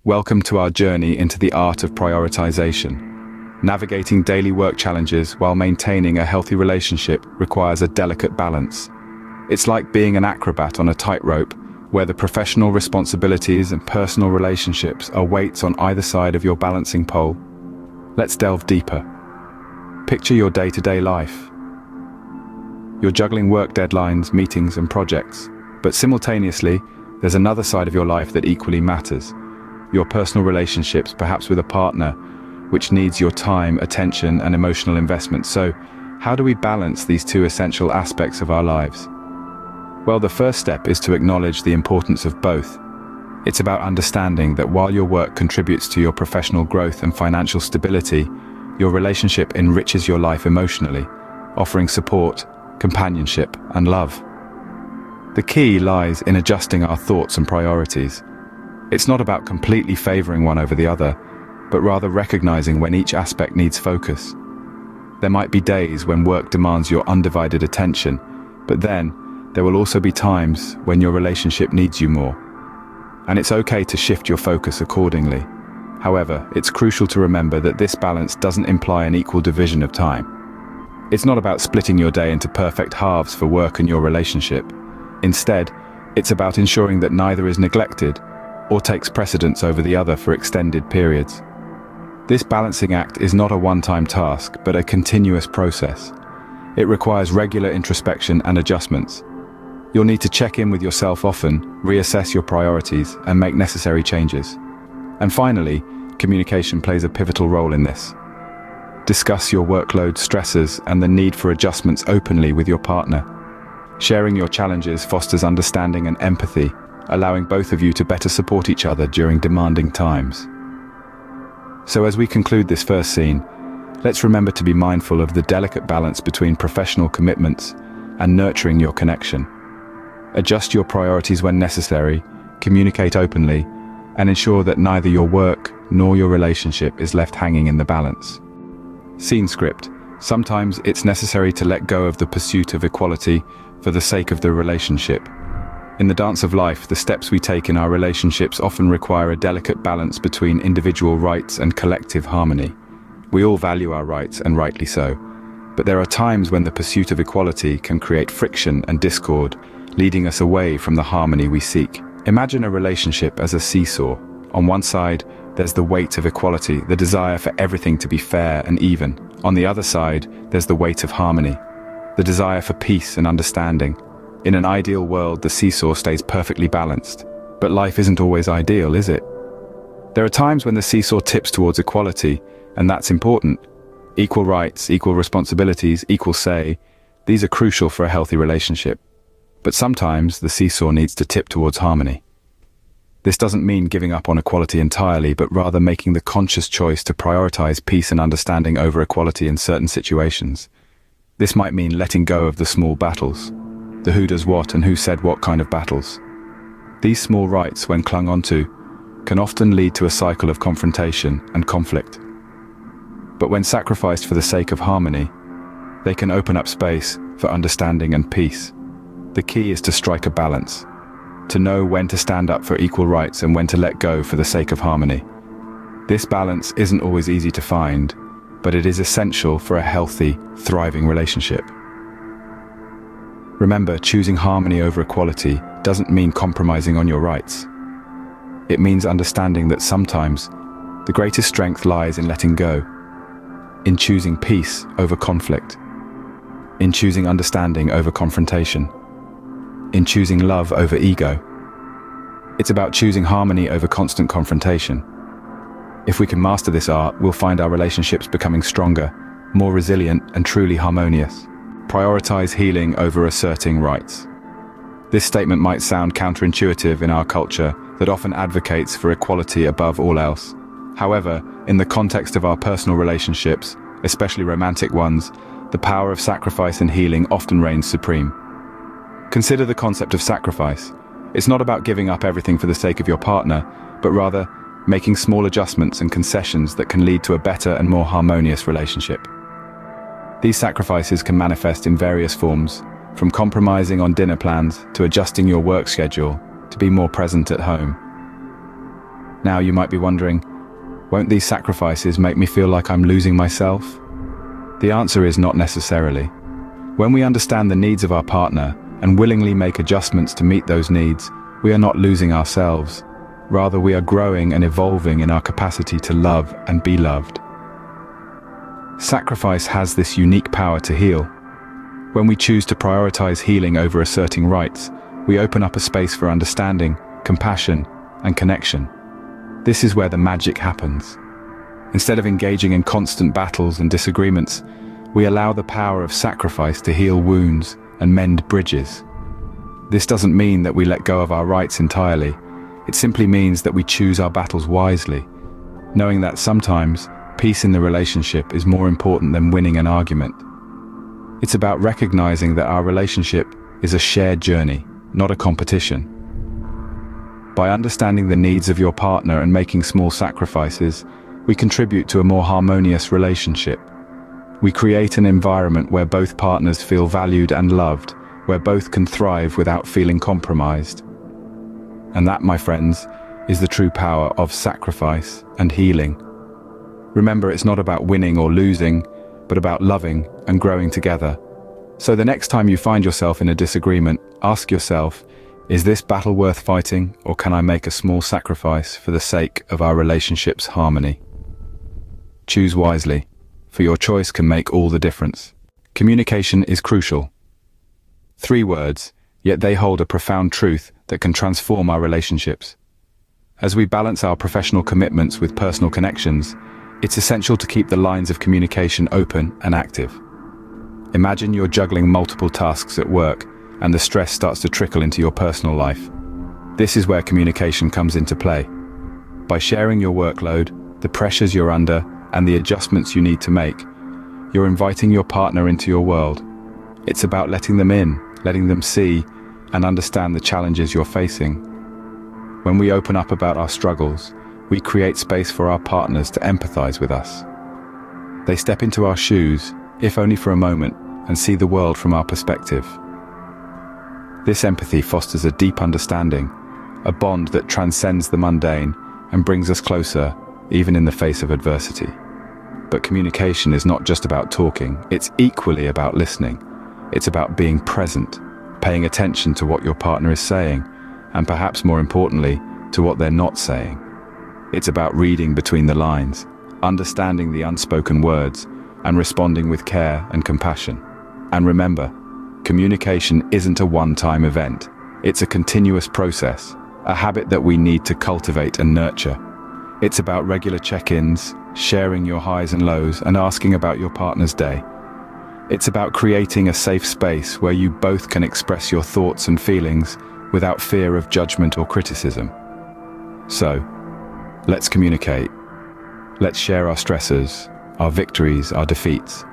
Welcome to our journey into the art of prioritization. Navigating daily work challenges while maintaining a healthy relationship requires a delicate balance. It's like being an acrobat on a tightrope, where the professional responsibilities and personal relationships are weights on either side of your balancing pole. Let's delve deeper. Picture your day-to-day life. You're juggling work deadlines, meetings, and projects, but simultaneously, there's another side of your life that equally matters. Your personal relationships, perhaps with a partner, which needs your time, attention, and emotional investment. So, how do we balance these two essential aspects of our lives? Well, the first step is to acknowledge the importance of both. It's about understanding that while your work contributes to your professional growth and financial stability, your relationship enriches your life emotionally, offering support, companionship, and love. The key lies in adjusting our thoughts and priorities. It's not about completely favoring one over the other, but rather recognizing when each aspect needs focus. There might be days when work demands your undivided attention, but then there will also be times when your relationship needs you more. And it's okay to shift your focus accordingly. However, it's crucial to remember that this balance doesn't imply an equal division of time. It's not about splitting your day into perfect halves for work and your relationship. Instead, it's about ensuring that neither is neglected or takes precedence over the other for extended periods. This balancing act is not a one-time task, but a continuous process. It requires regular introspection and adjustments. You'll need to check in with yourself often, reassess your priorities, and make necessary changes. And finally, communication plays a pivotal role in this. Discuss your workload, stresses, and the need for adjustments openly with your partner. Sharing your challenges fosters understanding and empathy, allowing both of you to better support each other during demanding times. So as we conclude this first scene, let's remember to be mindful of the delicate balance between professional commitments and nurturing your connection. Adjust your priorities when necessary, communicate openly, and ensure that neither your work nor your relationship is left hanging in the balance. Scene script. Sometimes it's necessary to let go of the pursuit of equality for the sake of the relationship. In the dance of life, the steps we take in our relationships often require a delicate balance between individual rights and collective harmony. We all value our rights, and rightly so. But there are times when the pursuit of equality can create friction and discord, leading us away from the harmony we seek. Imagine a relationship as a seesaw. On one side, there's the weight of equality, the desire for everything to be fair and even. On the other side, there's the weight of harmony, the desire for peace and understanding. In an ideal world, the seesaw stays perfectly balanced. But life isn't always ideal, is it? There are times when the seesaw tips towards equality, and that's important. Equal rights, equal responsibilities, equal say, these are crucial for a healthy relationship. But sometimes the seesaw needs to tip towards harmony. This doesn't mean giving up on equality entirely, but rather making the conscious choice to prioritize peace and understanding over equality in certain situations. This might mean letting go of the small battles, the who does what and who said what kind of battles. These small rights, when clung onto, can often lead to a cycle of confrontation and conflict. But when sacrificed for the sake of harmony, they can open up space for understanding and peace. The key is to strike a balance, to know when to stand up for equal rights and when to let go for the sake of harmony. This balance isn't always easy to find, but it is essential for a healthy, thriving relationship. Remember, choosing harmony over equality doesn't mean compromising on your rights. It means understanding that sometimes the greatest strength lies in letting go, in choosing peace over conflict, in choosing understanding over confrontation, in choosing love over ego. It's about choosing harmony over constant confrontation. If we can master this art, we'll find our relationships becoming stronger, more resilient, and truly harmonious. Prioritize healing over asserting rights. This statement might sound counterintuitive in our culture that often advocates for equality above all else. However, in the context of our personal relationships, especially romantic ones, the power of sacrifice and healing often reigns supreme. Consider the concept of sacrifice. It's not about giving up everything for the sake of your partner, but rather making small adjustments and concessions that can lead to a better and more harmonious relationship. These sacrifices can manifest in various forms, from compromising on dinner plans to adjusting your work schedule to be more present at home. Now you might be wondering, won't these sacrifices make me feel like I'm losing myself? The answer is not necessarily. When we understand the needs of our partner and willingly make adjustments to meet those needs, we are not losing ourselves. Rather, we are growing and evolving in our capacity to love and be loved. Sacrifice has this unique power to heal. When we choose to prioritize healing over asserting rights, we open up a space for understanding, compassion, and connection. This is where the magic happens. Instead of engaging in constant battles and disagreements, we allow the power of sacrifice to heal wounds and mend bridges. This doesn't mean that we let go of our rights entirely. It simply means that we choose our battles wisely, knowing that sometimes peace in the relationship is more important than winning an argument. It's about recognizing that our relationship is a shared journey, not a competition. By understanding the needs of your partner and making small sacrifices, we contribute to a more harmonious relationship. We create an environment where both partners feel valued and loved, where both can thrive without feeling compromised. And that, my friends, is the true power of sacrifice and healing. Remember, it's not about winning or losing, but about loving and growing together. So the next time you find yourself in a disagreement, ask yourself, is this battle worth fighting, or can I make a small sacrifice for the sake of our relationship's harmony? Choose wisely, for your choice can make all the difference. Communication is crucial. 3 words, yet they hold a profound truth that can transform our relationships. As we balance our professional commitments with personal connections, it's essential to keep the lines of communication open and active. Imagine you're juggling multiple tasks at work, and the stress starts to trickle into your personal life. This is where communication comes into play. By sharing your workload, the pressures you're under, and the adjustments you need to make, you're inviting your partner into your world. It's about letting them in, letting them see, and understand the challenges you're facing. When we open up about our struggles, we create space for our partners to empathize with us. They step into our shoes, if only for a moment, and see the world from our perspective. This empathy fosters a deep understanding, a bond that transcends the mundane and brings us closer, even in the face of adversity. But communication is not just about talking, it's equally about listening. It's about being present, paying attention to what your partner is saying, and perhaps more importantly, to what they're not saying. It's about reading between the lines, understanding the unspoken words, and responding with care and compassion. And remember, communication isn't a one-time event. It's a continuous process, a habit that we need to cultivate and nurture. It's about regular check-ins, sharing your highs and lows, and asking about your partner's day. It's about creating a safe space where you both can express your thoughts and feelings without fear of judgment or criticism. So, let's communicate. Let's share our stresses, our victories, our defeats.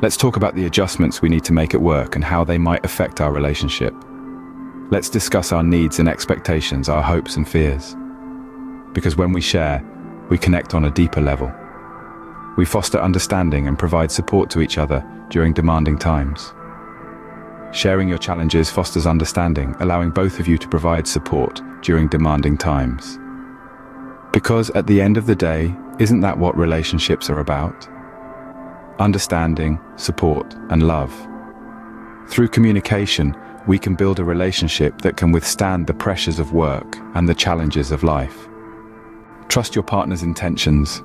Let's talk about the adjustments we need to make at work and how they might affect our relationship. Let's discuss our needs and expectations, our hopes and fears. Because when we share, we connect on a deeper level. We foster understanding and provide support to each other during demanding times. Sharing your challenges fosters understanding, allowing both of you to provide support during demanding times. Because at the end of the day, isn't that what relationships are about? Understanding, support, and love. Through communication, we can build a relationship that can withstand the pressures of work and the challenges of life. Trust your partner's intentions.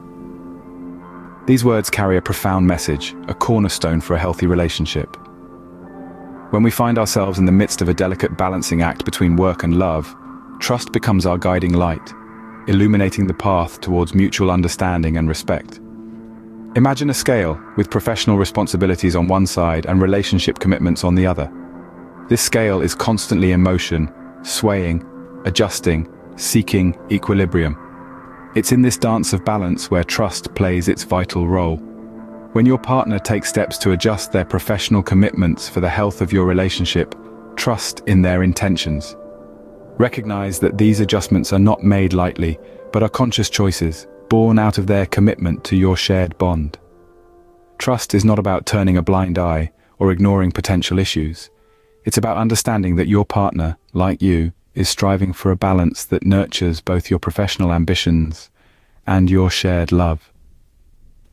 These words carry a profound message, a cornerstone for a healthy relationship. When we find ourselves in the midst of a delicate balancing act between work and love, trust becomes our guiding light, illuminating the path towards mutual understanding and respect. Imagine a scale with professional responsibilities on one side and relationship commitments on the other. This scale is constantly in motion, swaying, adjusting, seeking equilibrium. It's in this dance of balance where trust plays its vital role. When your partner takes steps to adjust their professional commitments for the health of your relationship, trust in their intentions. Recognize that these adjustments are not made lightly, but are conscious choices, born out of their commitment to your shared bond. Trust is not about turning a blind eye or ignoring potential issues. It's about understanding that your partner, like you, is striving for a balance that nurtures both your professional ambitions and your shared love.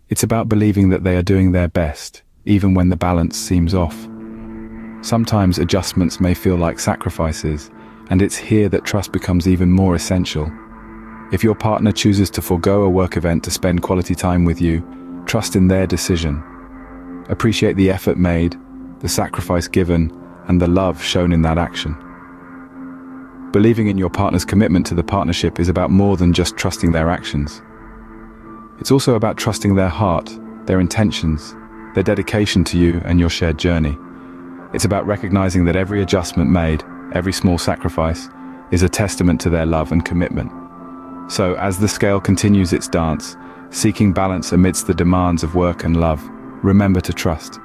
It's about believing that they are doing their best, even when the balance seems off. Sometimes adjustments may feel like sacrifices, and it's here that trust becomes even more essential. If your partner chooses to forego a work event to spend quality time with you, trust in their decision. Appreciate the effort made, the sacrifice given, and the love shown in that action. Believing in your partner's commitment to the partnership is about more than just trusting their actions. It's also about trusting their heart, their intentions, their dedication to you and your shared journey. It's about recognizing that every adjustment made, every small sacrifice, is a testament to their love and commitment. So, as the scale continues its dance, seeking balance amidst the demands of work and love, remember to trust.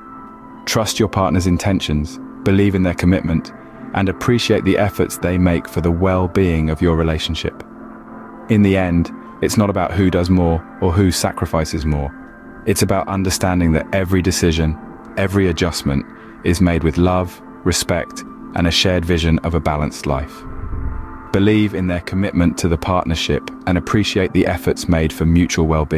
Trust your partner's intentions, believe in their commitment, and appreciate the efforts they make for the well-being of your relationship. In the end, it's not about who does more or who sacrifices more. It's about understanding that every decision, every adjustment, is made with love, respect, and a shared vision of a balanced life. Believe in their commitment to the partnership and appreciate the efforts made for mutual well-being.